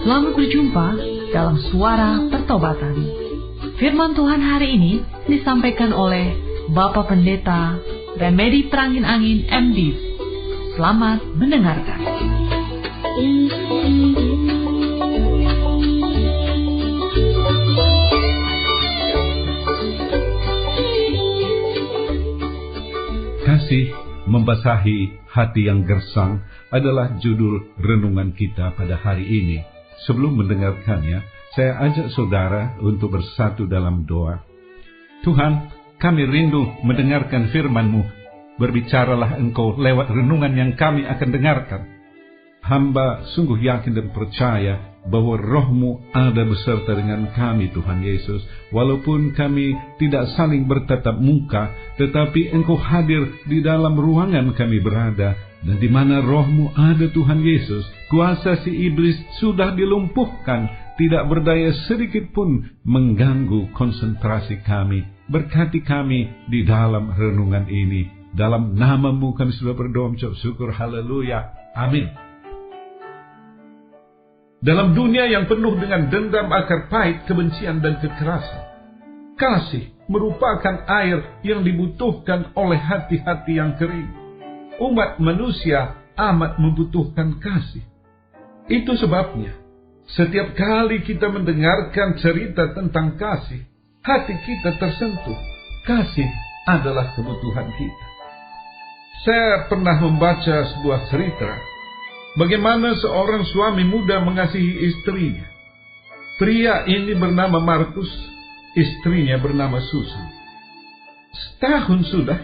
Selamat berjumpa dalam Suara Pertobatan. Firman Tuhan hari ini disampaikan oleh Bapak Pendeta Remedi Perangin Angin MD. Selamat mendengarkan. Kasih membasahi hati yang gersang adalah judul renungan kita pada hari ini. Sebelum mendengarkannya, saya ajak saudara untuk bersatu dalam doa. Tuhan, kami rindu mendengarkan firman-Mu. Berbicaralah Engkau lewat renungan yang kami akan dengarkan. Hamba sungguh yakin dan percaya bahwa Roh-Mu ada beserta dengan kami, Tuhan Yesus. Walaupun kami tidak saling bertatap muka, tetapi Engkau hadir di dalam ruangan kami berada. Dan di mana Roh-Mu ada, Tuhan Yesus, kuasa si iblis sudah dilumpuhkan, tidak berdaya sedikit pun mengganggu konsentrasi kami. Berkati kami di dalam renungan ini. Dalam nama-Mu kami sudah berdoa mengucap syukur. Haleluya. Amin. Dalam dunia yang penuh dengan dendam, akar pahit, kebencian, dan kekerasan, kasih merupakan air yang dibutuhkan oleh hati-hati yang kering. Umat manusia amat membutuhkan kasih. Itu sebabnya, setiap kali kita mendengarkan cerita tentang kasih, hati kita tersentuh. Kasih adalah kebutuhan kita. Saya pernah membaca sebuah cerita bagaimana seorang suami muda mengasihi istrinya. Pria ini bernama Markus, istrinya bernama Susan. Setahun sudah,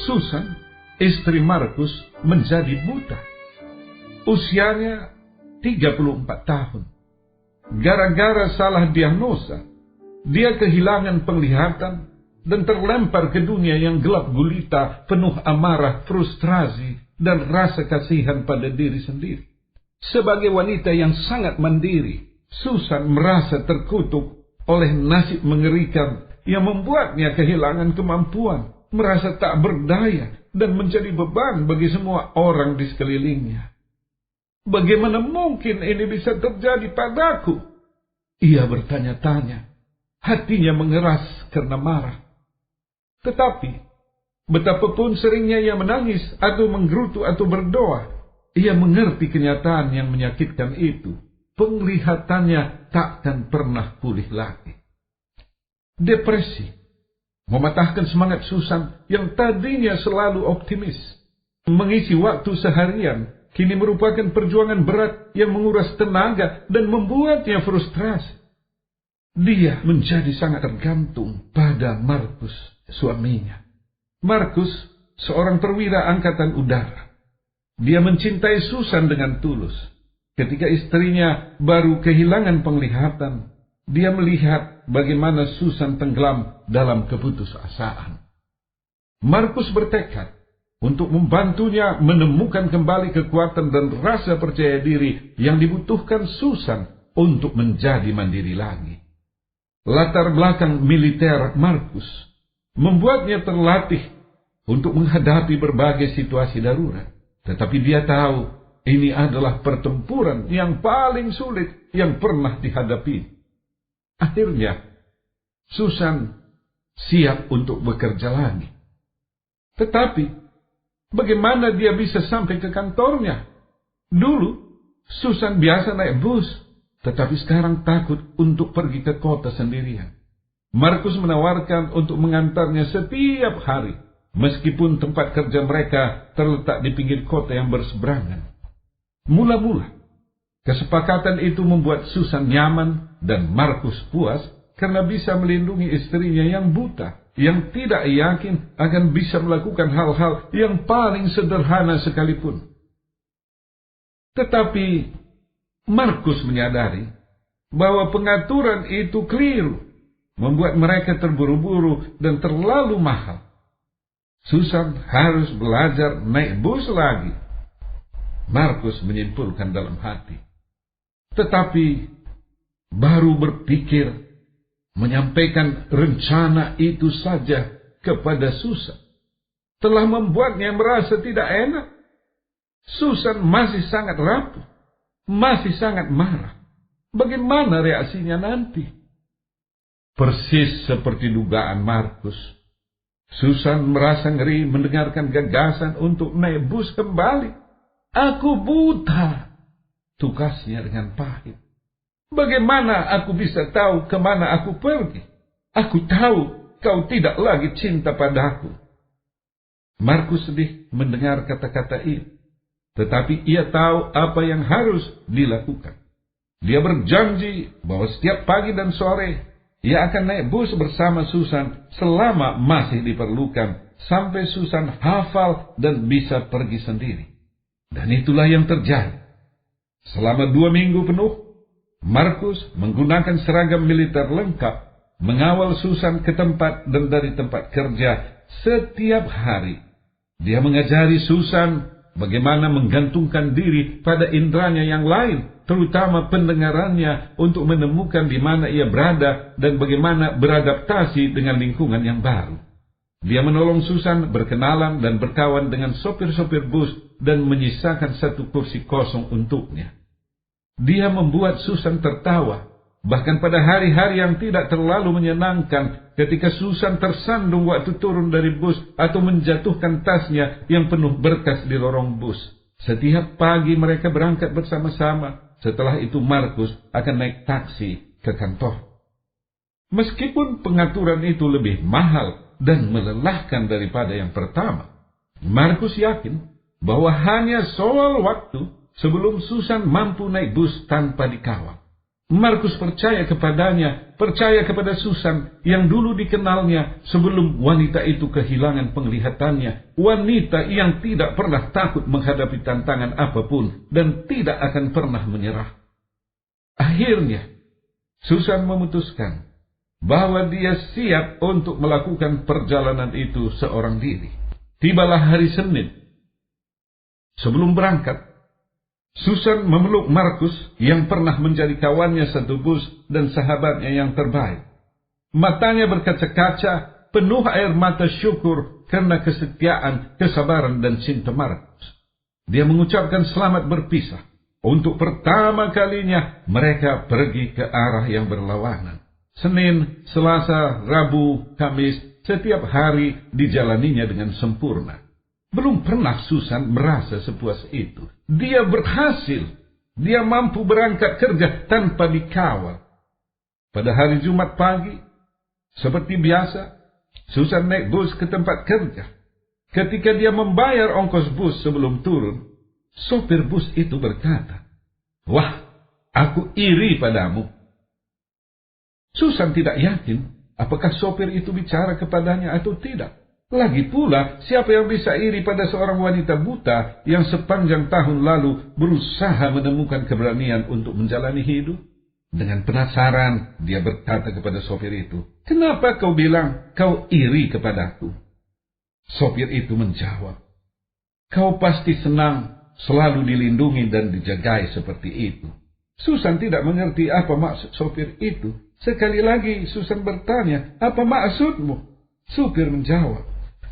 Susan, istri Markus, menjadi buta. Usianya 34 tahun. Gara-gara salah diagnosa, dia kehilangan penglihatan dan terlempar ke dunia yang gelap gulita, penuh amarah, frustrasi, dan rasa kasihan pada diri sendiri. Sebagai wanita yang sangat mandiri, Susan merasa terkutuk oleh nasib mengerikan yang membuatnya kehilangan kemampuan, merasa tak berdaya, dan menjadi beban bagi semua orang di sekelilingnya. Bagaimana mungkin ini bisa terjadi padaku? Ia bertanya-tanya, hatinya mengeras karena marah. Tetapi, betapapun seringnya ia menangis atau menggerutu atau berdoa, ia mengerti kenyataan yang menyakitkan itu. Penglihatannya takkan pernah pulih lagi. Depresi mematahkan semangat Susan yang tadinya selalu optimis. Mengisi waktu seharian kini merupakan perjuangan berat yang menguras tenaga dan membuatnya frustrasi. Dia menjadi sangat tergantung pada Markus, suaminya. Markus, seorang perwira angkatan udara. Dia mencintai Susan dengan tulus. Ketika istrinya baru kehilangan penglihatan, dia melihat bagaimana Susan tenggelam dalam keputusasaan. Markus bertekad untuk membantunya menemukan kembali kekuatan dan rasa percaya diri yang dibutuhkan Susan untuk menjadi mandiri lagi. Latar belakang militer Markus membuatnya terlatih untuk menghadapi berbagai situasi darurat. Tetapi dia tahu ini adalah pertempuran yang paling sulit yang pernah dihadapi. Akhirnya, Susan siap untuk bekerja lagi. Tetapi, bagaimana dia bisa sampai ke kantornya? Dulu, Susan biasa naik bus, tetapi sekarang takut untuk pergi ke kota sendirian. Markus menawarkan untuk mengantarnya setiap hari, meskipun tempat kerja mereka terletak di pinggir kota yang berseberangan. Mula-mula, kesepakatan itu membuat Susan nyaman dan Markus puas karena bisa melindungi istrinya yang buta, yang tidak yakin akan bisa melakukan hal-hal yang paling sederhana sekalipun. Tetapi Markus menyadari bahwa pengaturan itu keliru, membuat mereka terburu-buru dan terlalu mahal. Susan harus belajar naik bus lagi. Markus menyimpulkan dalam hati. Tetapi baru berpikir menyampaikan rencana itu saja kepada Susan telah membuatnya merasa tidak enak. Susan masih sangat rapuh, masih sangat marah. Bagaimana reaksinya nanti? Persis seperti dugaan Markus, Susan merasa ngeri mendengarkan gagasan untuk naik bus kembali. Aku buta, tukasnya dengan pahit. Bagaimana aku bisa tahu kemana aku pergi? Aku tahu kau tidak lagi cinta padaku. Markus sedih mendengar kata-kata itu, tetapi ia tahu apa yang harus dilakukan. Dia berjanji bahwa setiap pagi dan sore ia akan naik bus bersama Susan selama masih diperlukan, sampai Susan hafal dan bisa pergi sendiri. Dan itulah yang terjadi. Selama 2 minggu penuh, Markus menggunakan seragam militer lengkap, mengawal Susan ke tempat dan dari tempat kerja setiap hari. Dia mengajari Susan bagaimana menggantungkan diri pada inderanya yang lain, terutama pendengarannya, untuk menemukan di mana ia berada dan bagaimana beradaptasi dengan lingkungan yang baru. Dia menolong Susan berkenalan dan berkawan dengan sopir-sopir bus dan menyisakan 1 kursi kosong untuknya. Dia membuat Susan tertawa, bahkan pada hari-hari yang tidak terlalu menyenangkan, ketika Susan tersandung waktu turun dari bus atau menjatuhkan tasnya yang penuh berkas di lorong bus. Setiap pagi mereka berangkat bersama-sama. Setelah itu Markus akan naik taksi ke kantor. Meskipun pengaturan itu lebih mahal dan melelahkan daripada yang pertama, Markus yakin bahwa hanya soal waktu sebelum Susan mampu naik bus tanpa dikawal. Markus percaya kepadanya, percaya kepada Susan yang dulu dikenalnya sebelum wanita itu kehilangan penglihatannya, wanita yang tidak pernah takut menghadapi tantangan apapun dan tidak akan pernah menyerah. Akhirnya, Susan memutuskan bahwa dia siap untuk melakukan perjalanan itu seorang diri. Tibalah hari Senin. Sebelum berangkat, Susan memeluk Markus yang pernah menjadi kawannya satu bus dan sahabatnya yang terbaik. Matanya berkaca-kaca, penuh air mata syukur karena kesetiaan, kesabaran, dan cinta Markus. Dia mengucapkan selamat berpisah. Untuk pertama kalinya mereka pergi ke arah yang berlawanan. Senin, Selasa, Rabu, Kamis, setiap hari dijalaninya dengan sempurna. Belum pernah Susan merasa sepuas itu. Dia berhasil. Dia mampu berangkat kerja tanpa dikawal. Pada hari Jumat pagi, seperti biasa, Susan naik bus ke tempat kerja. Ketika dia membayar ongkos bus sebelum turun, sopir bus itu berkata, "Wah, aku iri padamu." Susan tidak yakin apakah sopir itu bicara kepadanya atau tidak. Lagi pula, siapa yang bisa iri pada seorang wanita buta yang sepanjang tahun lalu berusaha menemukan keberanian untuk menjalani hidup? Dengan penasaran, dia berkata kepada sopir itu, "Kenapa kau bilang kau iri kepadaku?" Sopir itu menjawab, "Kau pasti senang selalu dilindungi dan dijagai seperti itu." Susan tidak mengerti apa maksud sopir itu. Sekali lagi Susan bertanya, "Apa maksudmu?" Supir menjawab,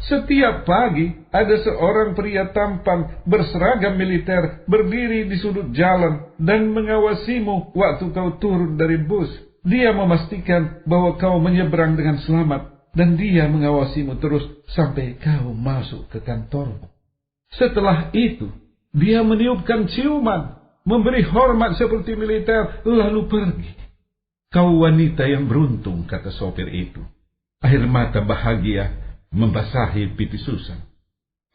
"Setiap pagi ada seorang pria tampan berseragam militer berdiri di sudut jalan dan mengawasimu waktu kau turun dari bus. Dia memastikan bahwa kau menyeberang dengan selamat dan dia mengawasimu terus sampai kau masuk ke kantormu. Setelah itu, dia meniupkan ciuman, memberi hormat seperti militer, lalu pergi." "Kau wanita yang beruntung," kata sopir itu. Air mata bahagia membasahi pipi Susan.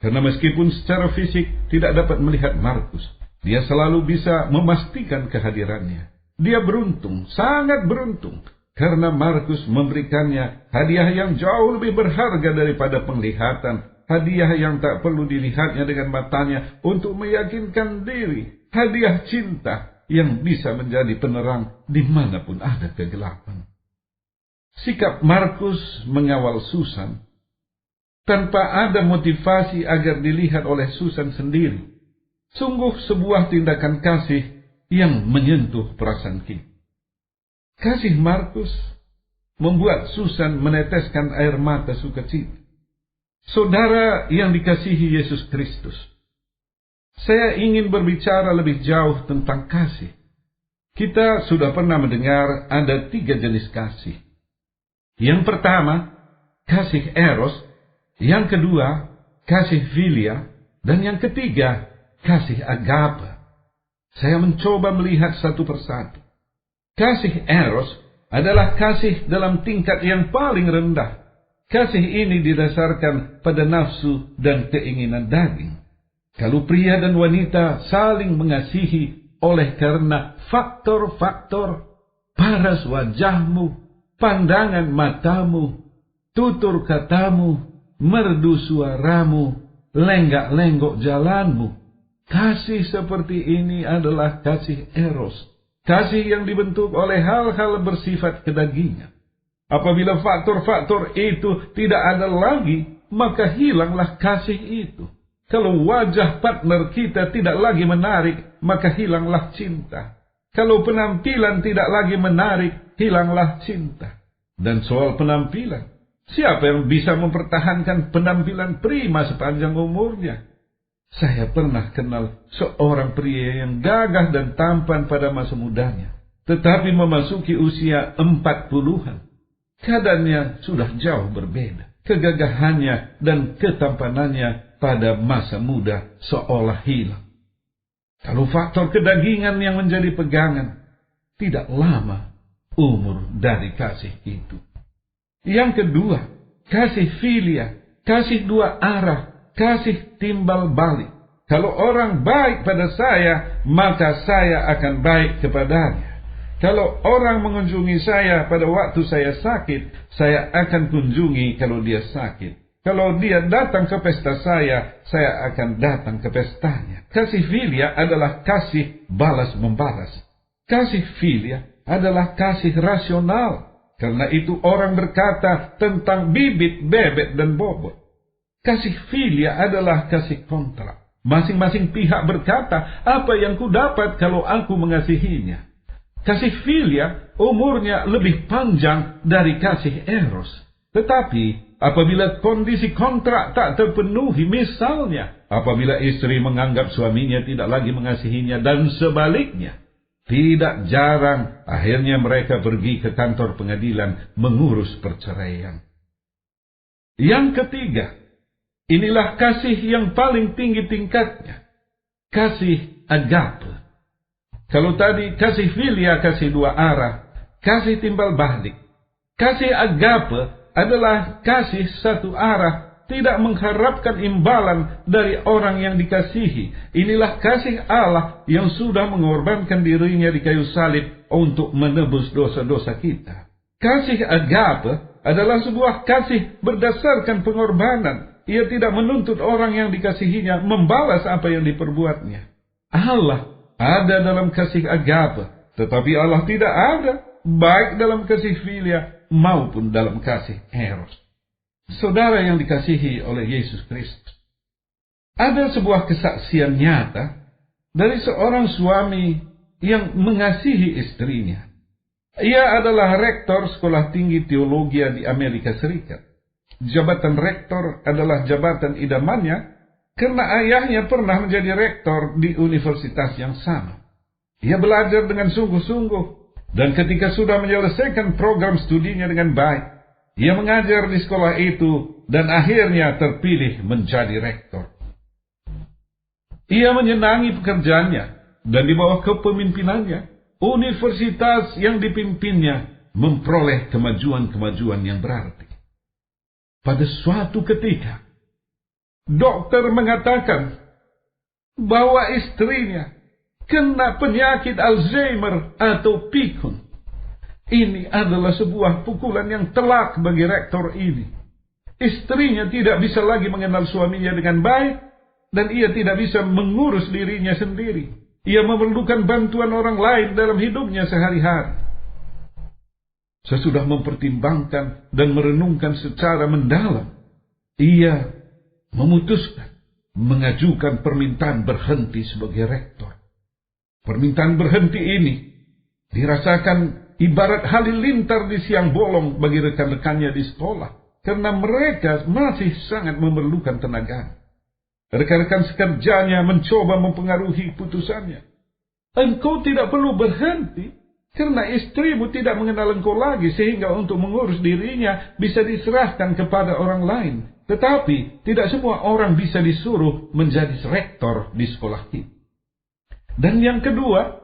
Karena meskipun secara fisik tidak dapat melihat Markus, dia selalu bisa memastikan kehadirannya. Dia beruntung, sangat beruntung, karena Markus memberikannya hadiah yang jauh lebih berharga daripada penglihatan, hadiah yang tak perlu dilihatnya dengan matanya untuk meyakinkan diri, hadiah cinta yang bisa menjadi penerang dimanapun ada kegelapan. Sikap Markus mengawal Susan tanpa ada motivasi agar dilihat oleh Susan sendiri, sungguh sebuah tindakan kasih yang menyentuh perasaan kita. Kasih Markus membuat Susan meneteskan air mata sukacita. Saudara yang dikasihi Yesus Kristus, saya ingin berbicara lebih jauh tentang kasih. Kita sudah pernah mendengar ada 3 jenis kasih. Yang pertama, kasih eros. Yang kedua, kasih filia. Dan yang ketiga, kasih agape. Saya mencoba melihat satu persatu. Kasih eros adalah kasih dalam tingkat yang paling rendah. Kasih ini didasarkan pada nafsu dan keinginan daging. Kalau pria dan wanita saling mengasihi oleh karena faktor-faktor paras wajahmu, pandangan matamu, tutur katamu, merdu suaramu, lenggak-lenggok jalanmu. Kasih seperti ini adalah kasih eros. Kasih yang dibentuk oleh hal-hal bersifat kedagingan. Apabila faktor-faktor itu tidak ada lagi, maka hilanglah kasih itu. Kalau wajah partner kita tidak lagi menarik, maka hilanglah cinta. Kalau penampilan tidak lagi menarik, hilanglah cinta. Dan soal penampilan, siapa yang bisa mempertahankan penampilan prima sepanjang umurnya? Saya pernah kenal seorang pria yang gagah dan tampan pada masa mudanya, tetapi memasuki usia 40-an. Keadaannya sudah jauh berbeda. Kegagahannya dan ketampanannya pada masa muda seolah hilang. Kalau faktor kedagingan yang menjadi pegangan, tidak lama umur dari kasih itu. Yang kedua, kasih filia, kasih dua arah, kasih timbal balik. Kalau orang baik pada saya, maka saya akan baik kepadanya. Kalau orang mengunjungi saya pada waktu saya sakit, saya akan kunjungi kalau dia sakit. Kalau dia datang ke pesta saya akan datang ke pestanya. Kasih filia adalah kasih balas-membalas. Kasih filia adalah kasih rasional. Karena itu orang berkata tentang bibit, bebek, dan bobot. Kasih filia adalah kasih kontrak. Masing-masing pihak berkata, apa yang ku dapat kalau aku mengasihinya. Kasih filia umurnya lebih panjang dari kasih eros. Tetapi apabila kondisi kontrak tak terpenuhi, misalnya apabila istri menganggap suaminya tidak lagi mengasihinya dan sebaliknya, tidak jarang akhirnya mereka pergi ke kantor pengadilan mengurus perceraian. Yang ketiga, inilah kasih yang paling tinggi tingkatnya. Kasih agape. Kalau tadi kasih filia, kasih dua arah, kasih timbal balik. Kasih agape adalah kasih satu arah, tidak mengharapkan imbalan dari orang yang dikasihi. Inilah kasih Allah yang sudah mengorbankan dirinya di kayu salib untuk menebus dosa-dosa kita. Kasih agape adalah sebuah kasih berdasarkan pengorbanan. Ia tidak menuntut orang yang dikasihinya membalas apa yang diperbuatnya. Allah ada dalam kasih agape, tetapi Allah tidak ada baik dalam kasih filia maupun dalam kasih eros. Saudara yang dikasihi oleh Yesus Kristus, ada sebuah kesaksian nyata dari seorang suami yang mengasihi istrinya. Ia adalah rektor sekolah tinggi teologi di Amerika Serikat. Jabatan rektor adalah jabatan idamannya karena ayahnya pernah menjadi rektor di universitas yang sama. Ia belajar dengan sungguh-sungguh, dan ketika sudah menyelesaikan program studinya dengan baik, ia mengajar di sekolah itu dan akhirnya terpilih menjadi rektor. Ia menyenangi pekerjaannya, dan di bawah kepemimpinannya, universitas yang dipimpinnya memperoleh kemajuan-kemajuan yang berarti. Pada suatu ketika, dokter mengatakan bahwa istrinya kena penyakit Alzheimer atau pikun. Ini adalah sebuah pukulan yang telak bagi rektor ini. Istrinya tidak bisa lagi mengenal suaminya dengan baik, dan ia tidak bisa mengurus dirinya sendiri. Ia memerlukan bantuan orang lain dalam hidupnya sehari-hari. Sesudah mempertimbangkan dan merenungkan secara mendalam, ia memutuskan mengajukan permintaan berhenti sebagai rektor. Permintaan berhenti ini dirasakan ibarat halilintar di siang bolong bagi rekan-rekannya di sekolah, karena mereka masih sangat memerlukan tenaga. Rekan-rekan sekerjanya mencoba mempengaruhi putusannya. engkau tidak perlu berhenti, karena istrimu tidak mengenal engkau lagi, sehingga untuk mengurus dirinya bisa diserahkan kepada orang lain. Tetapi tidak semua orang bisa disuruh menjadi rektor di sekolah kita. Dan yang kedua,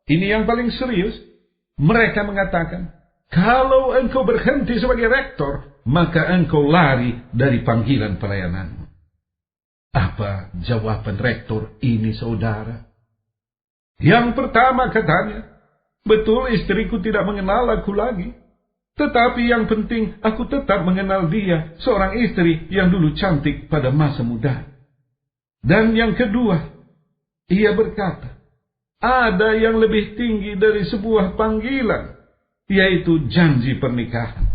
ini yang paling serius, mereka mengatakan, kalau engkau berhenti sebagai rektor, maka engkau lari dari panggilan pelayananmu. Apa jawaban rektor ini, saudara? Yang pertama katanya, betul istriku tidak mengenal aku lagi, tetapi yang penting aku tetap mengenal dia, seorang istri yang dulu cantik pada masa muda. Dan yang kedua, ia berkata, ada yang lebih tinggi dari sebuah panggilan, yaitu janji pernikahan.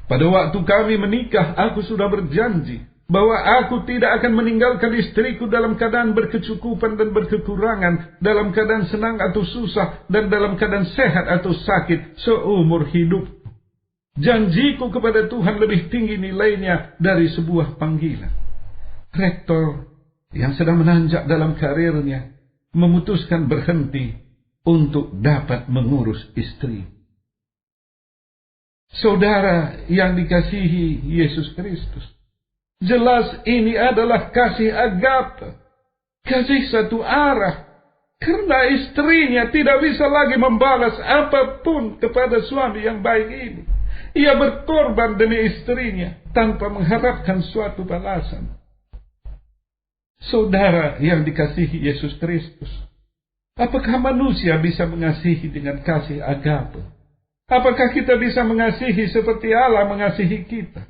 Pada waktu kami menikah, aku sudah berjanji bahwa aku tidak akan meninggalkan istriku dalam keadaan berkecukupan dan berkekurangan, dalam keadaan senang atau susah, dan dalam keadaan sehat atau sakit seumur hidup. Janjiku kepada Tuhan lebih tinggi nilainya dari sebuah panggilan. Rektor yang sedang menanjak dalam karirnya memutuskan berhenti untuk dapat mengurus istri. Saudara yang dikasihi Yesus Kristus, jelas ini adalah kasih agape, kasih satu arah. Karena istrinya tidak bisa lagi membalas apapun kepada suami yang baik ini. Ia berkorban demi istrinya tanpa mengharapkan suatu balasan. Saudara yang dikasihi Yesus Kristus, apakah manusia bisa mengasihi dengan kasih agape? Apakah kita bisa mengasihi seperti Allah mengasihi kita?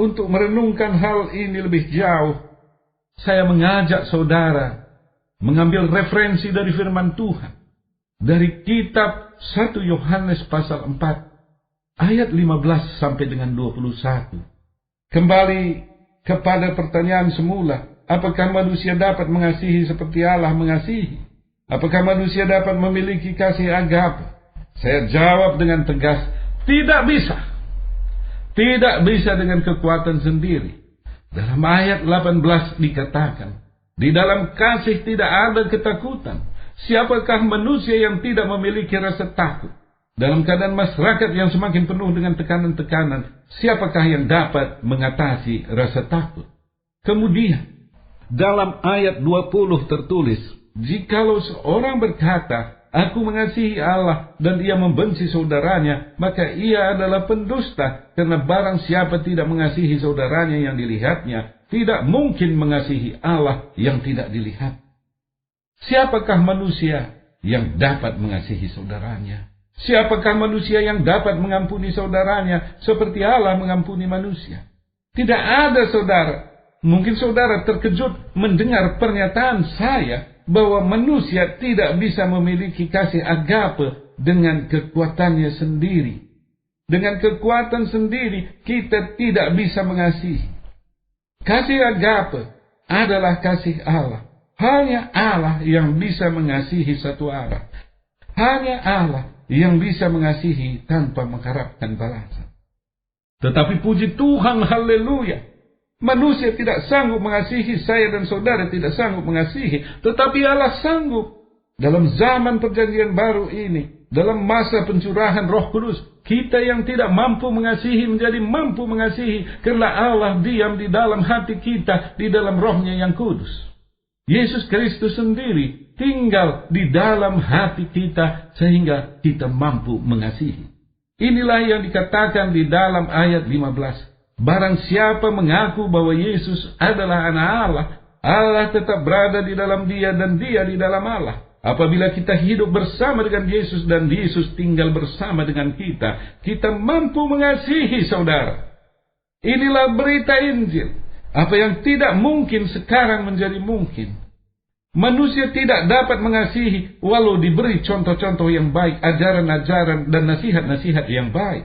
Untuk merenungkan hal ini lebih jauh, saya mengajak saudara mengambil referensi dari firman Tuhan. Dari kitab 1 Yohanes pasal 4, ayat 15 sampai dengan 21. Kembali kepada pertanyaan semula, apakah manusia dapat mengasihi seperti Allah mengasihi? Apakah manusia dapat memiliki kasih agape? Saya jawab dengan tegas, tidak bisa. Tidak bisa dengan kekuatan sendiri. Dalam ayat 18 dikatakan, di dalam kasih tidak ada ketakutan. Siapakah manusia yang tidak memiliki rasa takut? Dalam keadaan masyarakat yang semakin penuh dengan tekanan-tekanan, siapakah yang dapat mengatasi rasa takut? Kemudian, dalam ayat 20 tertulis, jikalau seorang berkata, aku mengasihi Allah dan ia membenci saudaranya, maka ia adalah pendusta, karena barang siapa tidak mengasihi saudaranya yang dilihatnya, tidak mungkin mengasihi Allah yang tidak dilihat. Siapakah manusia yang dapat mengasihi saudaranya? Siapakah manusia yang dapat mengampuni saudaranya seperti Allah mengampuni manusia? Tidak ada, saudara. Mungkin saudara terkejut mendengar pernyataan saya bahwa manusia tidak bisa memiliki kasih agape dengan kekuatannya sendiri. Dengan kekuatan sendiri kita tidak bisa mengasihi. Kasih agape adalah kasih Allah. Hanya Allah yang bisa mengasihi satu arah. Hanya Allah yang bisa mengasihi tanpa mengharapkan balasan. Tetapi puji Tuhan, haleluya, manusia tidak sanggup mengasihi, saya dan saudara tidak sanggup mengasihi, tetapi Allah sanggup. Dalam zaman perjanjian baru ini, dalam masa pencurahan Roh Kudus, kita yang tidak mampu mengasihi menjadi mampu mengasihi, karena Allah diam di dalam hati kita, di dalam Roh-Nya yang kudus. Yesus Kristus sendiri tinggal di dalam hati kita, sehingga kita mampu mengasihi. Inilah yang dikatakan di dalam ayat 15. Barang siapa mengaku bahwa Yesus adalah anak Allah, Allah tetap berada di dalam dia dan dia di dalam Allah. Apabila kita hidup bersama dengan Yesus dan Yesus tinggal bersama dengan kita, kita mampu mengasihi saudara. Inilah berita Injil. Apa yang tidak mungkin sekarang menjadi mungkin. Manusia tidak dapat mengasihi walau diberi contoh-contoh yang baik, ajaran-ajaran dan nasihat-nasihat yang baik.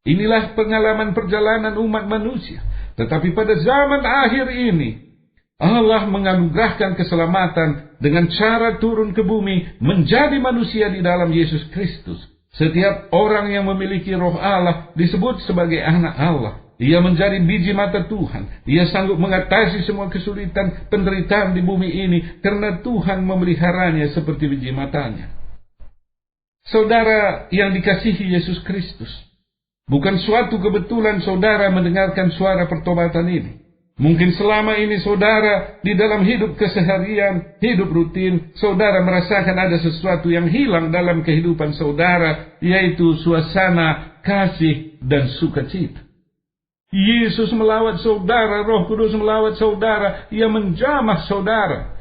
Inilah pengalaman perjalanan umat manusia. Tetapi pada zaman akhir ini, Allah menganugerahkan keselamatan dengan cara turun ke bumi menjadi manusia di dalam Yesus Kristus. Setiap orang yang memiliki Roh Allah disebut sebagai anak Allah. Ia menjadi biji mata Tuhan. Ia sanggup mengatasi semua kesulitan, penderitaan di bumi ini, karena Tuhan memeliharanya seperti biji matanya. Saudara yang dikasihi Yesus Kristus, bukan suatu kebetulan saudara mendengarkan suara pertobatan ini. Mungkin selama ini saudara di dalam hidup keseharian, hidup rutin, saudara merasakan ada sesuatu yang hilang dalam kehidupan saudara, yaitu suasana kasih dan sukacita. Yesus melawat saudara, Roh Kudus melawat saudara, Ia menjamah saudara.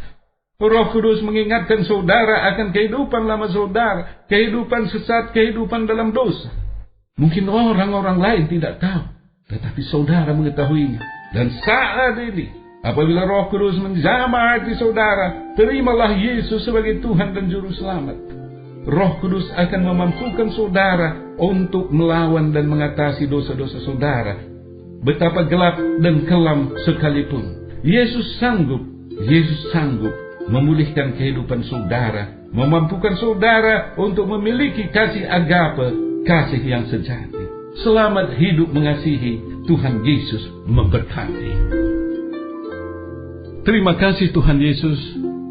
Roh Kudus mengingatkan saudara akan kehidupan lama saudara, kehidupan sesat, kehidupan dalam dosa. Mungkin orang-orang lain tidak tahu, tetapi saudara mengetahuinya. Dan saat ini, apabila Roh Kudus menjamah hati saudara, terimalah Yesus sebagai Tuhan dan Juru Selamat. Roh Kudus akan memampukan saudara untuk melawan dan mengatasi dosa-dosa saudara, betapa gelap dan kelam sekalipun. Yesus sanggup memulihkan kehidupan saudara, memampukan saudara untuk memiliki kasih agape, kasih yang sejati. Selamat hidup mengasihi. Tuhan Yesus memberkati. Terima kasih Tuhan Yesus,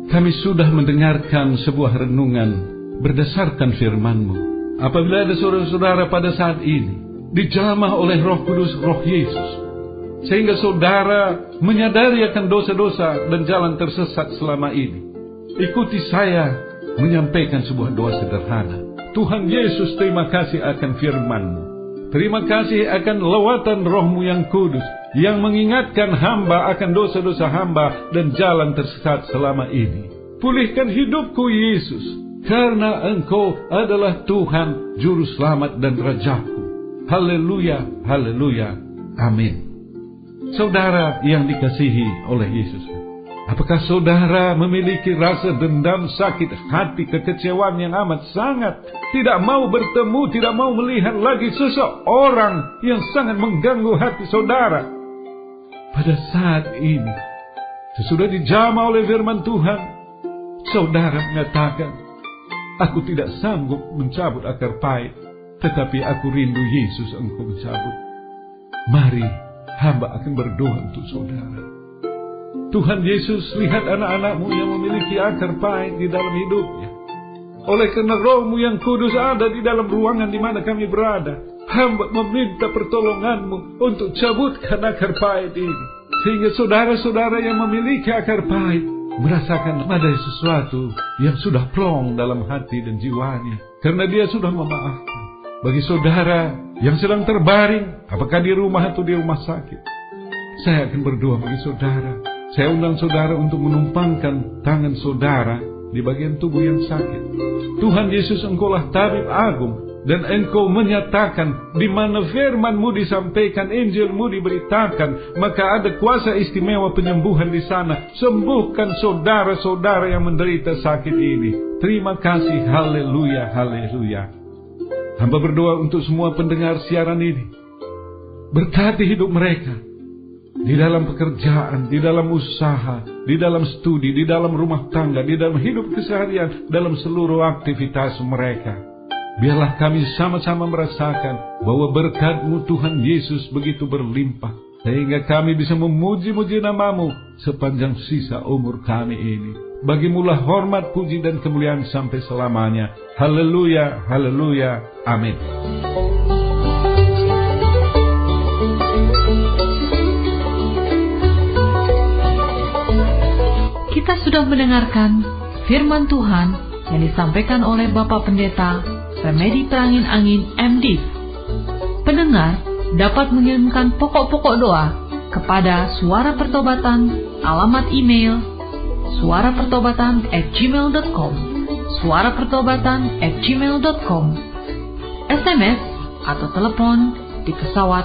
kami sudah mendengarkan sebuah renungan berdasarkan firman-Mu. Apabila ada saudara-saudara pada saat ini dijamah oleh Roh Kudus, Roh Yesus, sehingga saudara menyadari akan dosa-dosa dan jalan tersesat selama ini, ikuti saya menyampaikan sebuah doa sederhana. Tuhan Yesus, terima kasih akan firman-Mu. Terima kasih akan lawatan Roh-Mu yang kudus, yang mengingatkan hamba akan dosa-dosa hamba dan jalan tersesat selama ini. Pulihkan hidupku Yesus, karena Engkau adalah Tuhan, Juru Selamat dan Rajaku. Haleluya, haleluya, amin. Saudara yang dikasihi oleh Yesus, apakah saudara memiliki rasa dendam, sakit hati, kekecewaan yang amat sangat? Tidak mau bertemu, tidak mau melihat lagi seseorang yang sangat mengganggu hati saudara. Pada saat ini, sesudah dijamah oleh firman Tuhan, saudara mengatakan, aku tidak sanggup mencabut akar pahit, tetapi aku rindu Yesus Engkau mencabut. Mari, hamba akan berdoa untuk saudara. Tuhan Yesus, lihat anak-anak-Mu yang memiliki akar pahit di dalam hidupnya. Oleh karena Roh-Mu yang kudus ada di dalam ruangan di mana kami berada, hamba meminta pertolongan-Mu untuk cabutkan akar pahit ini. Sehingga saudara-saudara yang memiliki akar pahit merasakan ada sesuatu yang sudah plong dalam hati dan jiwanya, karena Dia sudah memaafkan. Bagi saudara yang sedang terbaring, apakah di rumah atau di rumah sakit, saya akan berdoa bagi saudara. Saya undang saudara untuk menumpangkan tangan saudara di bagian tubuh yang sakit. Tuhan Yesus, Engkaulah tabib agung, dan Engkau menyatakan di mana firman-Mu disampaikan, Injil-Mu diberitakan, maka ada kuasa istimewa penyembuhan di sana. Sembuhkan saudara-saudara yang menderita sakit ini. Terima kasih, haleluya, haleluya. Hamba berdoa untuk semua pendengar siaran ini. Berkati hidup mereka, di dalam pekerjaan, di dalam usaha, di dalam studi, di dalam rumah tangga, di dalam hidup keseharian, dalam seluruh aktivitas mereka. Biarlah kami sama-sama merasakan bahwa berkat-Mu Tuhan Yesus begitu berlimpah, sehingga kami bisa memuji-muji nama-Mu sepanjang sisa umur kami ini. Bagi-Mulah hormat, puji, dan kemuliaan sampai selamanya. Haleluya, haleluya, amin. Kita sudah mendengarkan firman Tuhan yang disampaikan oleh Bapak Pendeta Remedi Prangin Angin MD. Pendengar dapat mengirimkan pokok-pokok doa kepada Suara Pertobatan, alamat email suarapertobatan@gmail.com, suarapertobatan@gmail.com, SMS atau telepon di pesawat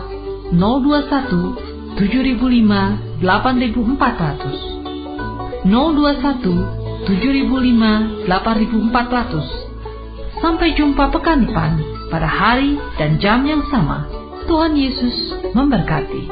021 7005 8400, 021 7005 8400. Sampai jumpa pekan depan pada hari dan jam yang sama. Tuhan Yesus memberkati.